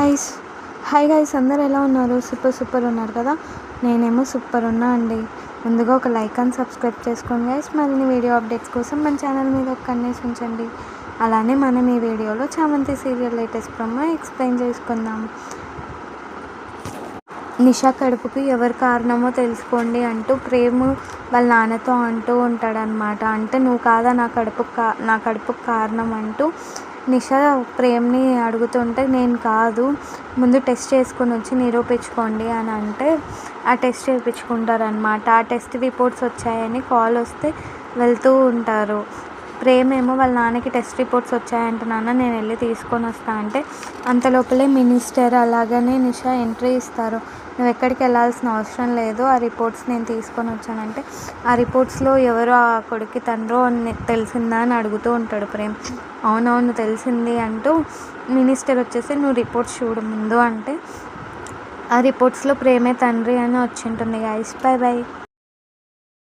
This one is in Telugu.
గాయ్స్ హాయ్ గాయ్స్ అందరు ఎలా ఉన్నారు? సూపర్ ఉన్నారు కదా. నేనేమో సూపర్ ఉన్నా అండి. ముందుగా ఒక లైక్ అండ్ సబ్స్క్రైబ్ చేసుకోండి గాయ్స్. మరిన్ని వీడియో అప్డేట్స్ కోసం మన ఛానల్ మీద ఒక కన్నేసి ఉంచండి. అలానే మనం ఈ వీడియోలో చామంతి సీరియల్ లేటెస్ట్ ప్రోమో ఎక్స్ప్లెయిన్ చేసుకుందాం. నిషా కడుపుకి ఎవరు కారణమో తెలుసుకోండి అంటూ ప్రేమ్ వాళ్ళ నాన్నతో అంటూ ఉంటాడనమాట. అంటే నువ్వు కాదా నా కడుపుకి కారణం అంటూ నిషా ప్రేమ్ని అడుగుతుంటే నేను కాదు, ముందు టెస్ట్ చేసుకొని వచ్చి నిరూపించుకోండి అని అంటే ఆ టెస్ట్ చేయించుకుంటారనమాట. ఆ టెస్ట్ రిపోర్ట్స్ వచ్చాయని కాల్ వస్తే వెళ్తూ ఉంటారు. ప్రేమ్ ఏమో వాళ్ళ నాన్నకి టెస్ట్ రిపోర్ట్స్ వచ్చాయంట నాన్న, నేను వెళ్ళి తీసుకొని వస్తా అంటే అంతలోపలే మినిస్టర్ అలాగనే నిషా ఎంట్రీ ఇస్తారు. నువ్వు ఎక్కడికి వెళ్ళాల్సిన అవసరం లేదు, ఆ రిపోర్ట్స్ నేను తీసుకొని వచ్చానంటే ఆ రిపోర్ట్స్లో ఎవరో ఆ కొడుక్కి తండ్రో అని తెలిసిందా అని అడుగుతూ ఉంటాడు ప్రేమ్. అవునవును తెలిసింది అంటూ మినిస్టర్ వచ్చేసి నువ్వు రిపోర్ట్స్ చూడు ముందు అంటే ఆ రిపోర్ట్స్లో ప్రేమే తండ్రి అని వచ్చి ఉంటుంది. Guys bye by.